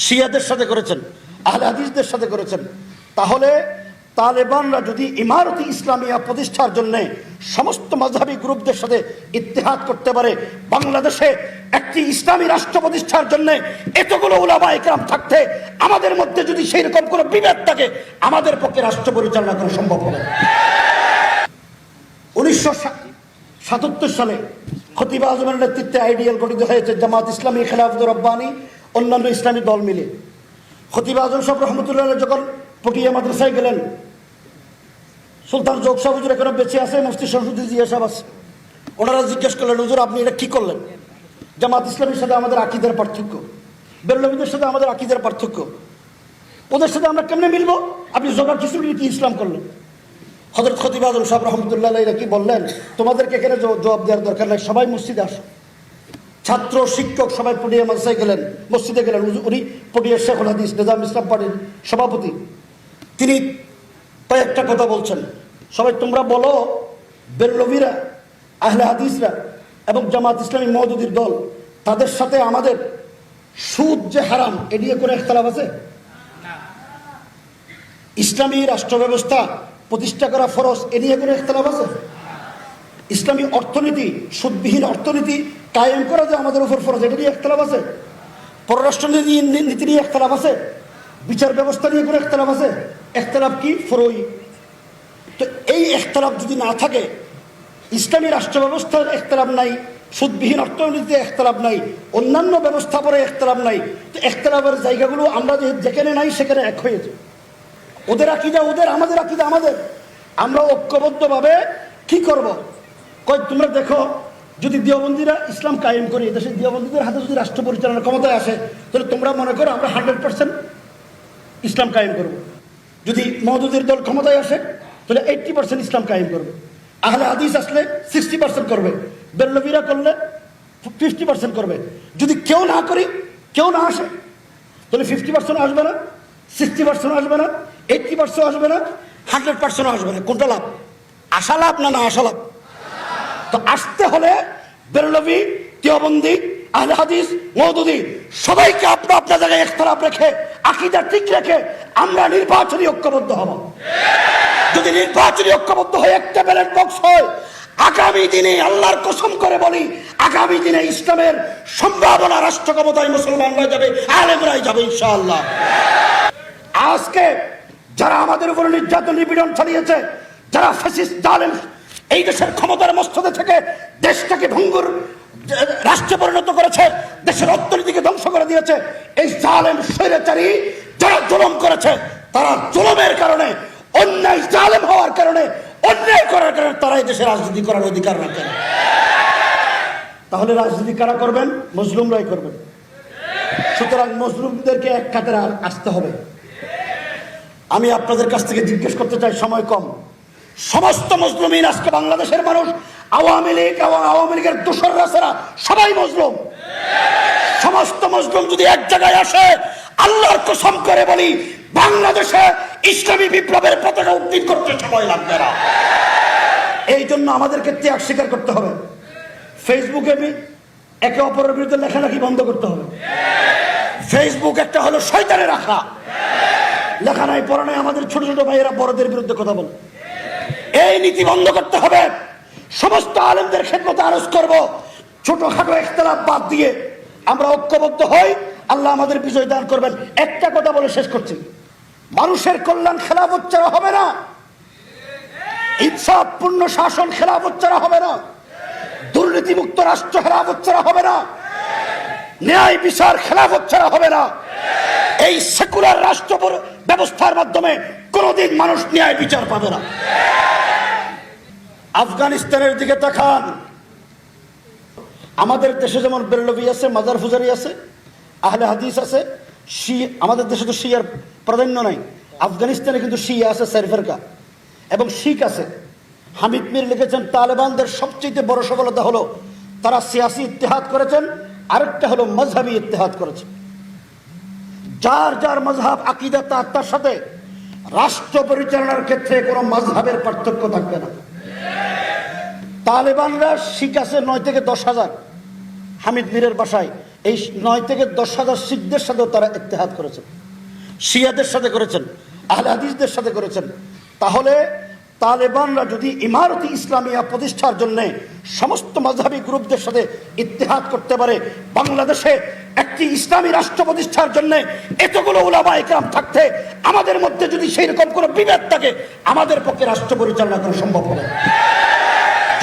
শিয়াদের সাথে করেছেন, আহলে হাদিসদের সাথে করেছেন। তাহলে তালেবানরা যদি ইমারতি ইসলামিয়া প্রতিষ্ঠার জন্য সমস্ত মাযহাবী গ্রুপদের সাথে ইত্তেহাদ করতে পারে, বাংলাদেশে একটি ইসলামী রাষ্ট্র প্রতিষ্ঠার জন্য এতগুলো উলামা ইকরাম থাকতে আমাদের মধ্যে যদি সেই রকম কোনো বিভেদ থাকে, আমাদের পক্ষে রাষ্ট্র পরিচালনা করা সম্ভব হবে। 1977 সালে খতিব আজমের নেতৃত্বে আইডিএল গঠিত হয়েছে, জামাত ইসলামী, খেলাফতুর রব্বানী, অন্যান্য ইসলামী দল মিলে। খতিব আজম সাহেব রহমতুল্লাহ যখন পটিয়া মাদ্রাসায় গেলেন, সুলতান জোগ সাহেব হুজুর এখানে বেঁচে আছে, মুফতি শমসুদ্দিন জিয়া সাহেব আছে, ওনারা জিজ্ঞেস করলেন, হুজুর আপনি এটা কি করলেন? জামাত ইসলামীর সাথে আমাদের আকীদার পার্থক্য, বেরলভীদের সাথে আমাদের আকীদার পার্থক্য, ওদের সাথে আমরা কেমনে মিলবো? আপনি জোগাড় কিছু কি ইসলাম করলেন? হযরত খতিব আজম সাহেব রহমতুল্লাহ আলাইহি কি বললেন, তোমাদেরকে এখানে জবাব দেওয়ার দরকার নাই, সবাই মসজিদে আসো। ছাত্র শিক্ষক সবাই পটিয়া মাদ্রাসায় গেলেন, মসজিদে গেলেন। উনি পটিয়ার শেখুল হাদিস নিজাম ইসলাম পার্টির সভাপতি, তিনি কয়েকটা কথা বলছেন। সবাই তোমরা বলো, বেরলভীরা, আহলে হাদিসরা এবং জামাত ইসলামী মওদুদির দল, তাদের সাথে আমাদের সুদ যে হারাম, এ নিয়ে কোনো ইখতিলাফ আছে? ইসলামী রাষ্ট্র ব্যবস্থা প্রতিষ্ঠা করা ফরজ, এ নিয়ে কোনো ইখতিলাফ আছে? ইসলামী অর্থনীতি, সুদবিহীন অর্থনীতি কায়েম করা যে আমাদের উপর ফরজ, এটা নিয়ে ইখতিলাফ আছে? পররাষ্ট্র নীতি নিয়ে ইখতিলাফ আছে? বিচার ব্যবস্থা নিয়ে কোনো ইখতিলাফ আছে? ইখতিলাফ কি? ফরই। তো এই ইখতিলাফ যদি না থাকে, ইসলামী রাষ্ট্র ব্যবস্থার ইখতিলাফ নাই, সুদবিহীন অর্থনীতিতে ইখতিলাফ নাই, অন্যান্য ব্যবস্থাপনায় ইখতিলাফ নাই, তো ইখতিলাফের জায়গাগুলো আমরা যেখানে নাই সেখানে এক হয়েছে। ওদের আকীদা ওদের, আমাদের আকীদা আমাদের। আমরা ঐক্যবদ্ধভাবে কি করব? কই তোমরা দেখো, যদি দেওবন্দীরা ইসলাম কায়েম করি, দেশে দেওবন্দীদের হাতে যদি রাষ্ট্র পরিচালনার ক্ষমতায় আসে, তাহলে তোমরা মনে করো আমরা 100% ইসলাম কায়েম করব। যদি মওদুদের দল ক্ষমতায় আসে, তাহলে 80% ইসলাম কায়েম করবে। আহলে হাদিস আসলে 60% করবে, বেরলভীরা করলে 50% করবে। যদি কেউ না করি, কেউ না আসে, তাহলে 50% আসবে না, 60% আসবে না, 80% আসবে না, 100% আসবে না। কোনটা লাভ? আশা লাভ না না আশা লাভ? তো আসতে হলে বেরলভী, দেওবন্দি, আহলে হাদিস, মওদুদি সবাইকে আপনার জায়গায় ইখতিলাফ রেখে, আকীদা ঠিক রেখে আমরা নির্বাচনী ঐক্যবদ্ধ হব। যদি নির্বাচনী ঐক্যবদ্ধ হয়ে একটা ব্যালট বক্স হয়, আগামী দিনে আল্লাহর কসম করে বলি, আগামী দিনে ইসলামের সম্ভাবনা রাষ্ট্র ক্ষমতায় মুসলমানরা যাবে, আলেমরাই যাবে ইনশাআল্লাহ। আজকে যারা আমাদের উপর নির্যাতন নিপীড়ন চালিয়েছে, যারা ফ্যাসিস্ট জালেম এই দেশের ক্ষমতার মস্তদে থেকে দেশটাকে ভঙ্গুর রাষ্ট্রে পরিণত করেছে, দেশের অর্থনীতিকে ধ্বংস করে দিয়েছে, এই জালেম স্বৈরাচারী যারা জুলুম করেছে, তারা জুলুমের কারণে, অন্যায় জালেম হওয়ার কারণে, অন্যায় করার কারণে তারা এই দেশে রাজনীতি করার অধিকার রাখেন। তাহলে রাজনীতি কারা করবেন? মজলুমরাই করবেন। সুতরাং মজলুমদেরকে এক কাতারে আসতে হবে। আমি আপনাদের কাছ থেকে জিজ্ঞেস করতে চাই, সময় কম, সমস্ত মজলুমিন আজকে বাংলাদেশের মানুষ, আওয়ামী লীগ এবং আওয়ামী লীগের দোসররা ছাড়া সবাই মজলুম। সমস্ত মজলুম যদি এক জায়গায় আসে, আল্লাহর কসম করে বলি, বাংলাদেশে ইসলামী বিপ্লবের পতাকা উত্তোলন করতে সময় লাগবে না। এই জন্য আমাদেরকে ত্যাগ স্বীকার করতে হবে। ফেসবুকে একে অপরের বিরুদ্ধে লেখালেখি বন্ধ করতে হবে। ফেসবুক একটা হলো শয়তানের আখড়া। লেখা নাই পড়া নাই, আমাদের ছোট ছোট ভাইয়েরা বড়দের বিরুদ্ধে কথা বলে। এই নীতি বন্ধ করতে হবে। সমস্ত আলেমদের খেদমতে আরজ করব, ছোটখাটো ইখতিলাফ বাদ দিয়ে আমরা ঐক্যবদ্ধ হই, আল্লাহ আমাদের বিজয় দান করবেন। একটা কথা বলে শেষ করছি, মানুষের কল্যাণ খেলাফত ছাড়া হবে না, ইনসাফ পূর্ণ শাসন খেলাফত ছাড়া হবে না, দুর্নীতিমুক্ত রাষ্ট্র খেলাফত ছাড়া হবে না, ন্যায় বিচার খেলাফত ছাড়া হবে না। এই সেকুলার রাষ্ট্র ব্যবস্থার মাধ্যমে কোনদিন মানুষ ন্যায় বিচার পাবে না। আফগানিস্তানের দিকে তাকান, আমাদের দেশে যেমন বেরলভী আছে, মাজার ফুজারি আছে, আহলে হাদিস আছে, আমাদের দেশে তো শিয়ার প্রাধান্য নাই। আফগানিস্তানে কিন্তু শিয়া আছে 4 ফিরকা এবং শিখ আছে। হামিদ মির লিখেছেন, তালেবানদের সবচেয়ে বড় সফলতা হলো তারা সিয়াসি ইত্তেহাদ করেছেন, আরেকটা হলো মজহাবি ইত্তেহাদ করেছেন। যার যার মজহাব আকীদা তার সাথে রাষ্ট্র পরিচালনার ক্ষেত্রে কোনো মজহাবের পার্থক্য থাকবে না। তালেবানরা শিখ আছে 9 থেকে 10 হাজার হামিদ মিরের বাসায়, এই 9 থেকে 10,000 শিখদের সাথেও তারা ইত্তেহাদ করেছেন, শিয়াদের সাথে করেছেন, আহলে হাদিসদের সাথে করেছেন। তাহলে তালেবানরা যদি ইমারতি ইসলামিয়া প্রতিষ্ঠার জন্য সমস্ত মাযহাবী গ্রুপদের সাথে ইত্তেহাদ করতে পারে, বাংলাদেশে একটি ইসলামী রাষ্ট্র প্রতিষ্ঠার জন্য এতগুলো উলামায়ে কেরাম থাকতে আমাদের মধ্যে যদি সেই রকম কোনো বিভেদ থাকে, আমাদের পক্ষে রাষ্ট্র পরিচালনা করা সম্ভব হবে।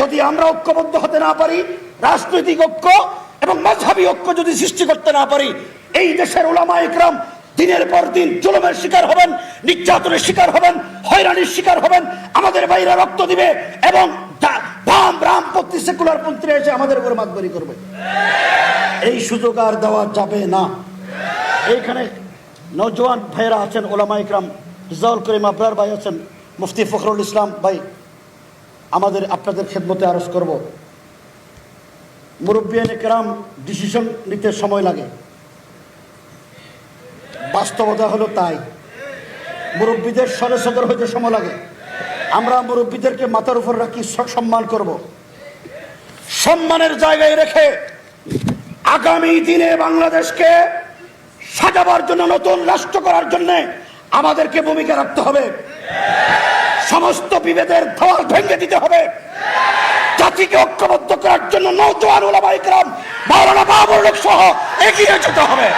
যদি আমরা ঐক্যবদ্ধ হতে না পারি, রাজনৈতিক ঐক্য এবং মাযহাবী ঐক্য যদি সৃষ্টি করতে না পারি, এই দেশের উলামায়ে কেরাম দিনের পর দিন জুলুমের শিকার হবেন, নির্যাতনের শিকার হবেন, হয়রানির শিকার হবেন, আমাদের বাইরে রক্ত দিবে এবং বামপন্থী সেকুলার পন্থীরা এসে আমাদের উপরে মাতবরি করবে। এই সুযোগ আর দেওয়া যাবে না। এইখানে নওজোয়ান ভাইয়েরা আছেন, ওলামায়ে কেরাম, রিজাউল করিম আবরার ভাই আছেন, মুফতি ফখরুল ইসলাম ভাই, আপনাদের খেদমতে আরজ করব, মুরব্বিয়ানে কেরাম ডিসিশন নিতে সময় লাগে, বাস্তবতা হলো তাই। মুরব্বীদের সরে সদর হইতে সময় লাগে। আমরা মুরব্বীদেরকে মাথার উপর রাখি, সম্মান করব, সম্মানের জায়গায় রেখে আগামী দিনে বাংলাদেশকে সাজাবার জন্য, নতুন রাষ্ট্র করার জন্য আমাদেরকে ভূমিকা রাখতে হবে। সমস্ত বিভেদের দেওয়াল ভেঙে দিতে হবে। জাতিকে ঐক্যবদ্ধ করার জন্য নওজোয়ান উলামায়ে কেরাম, মাওলানা বাবর সহ এগিয়ে যেতে হবে।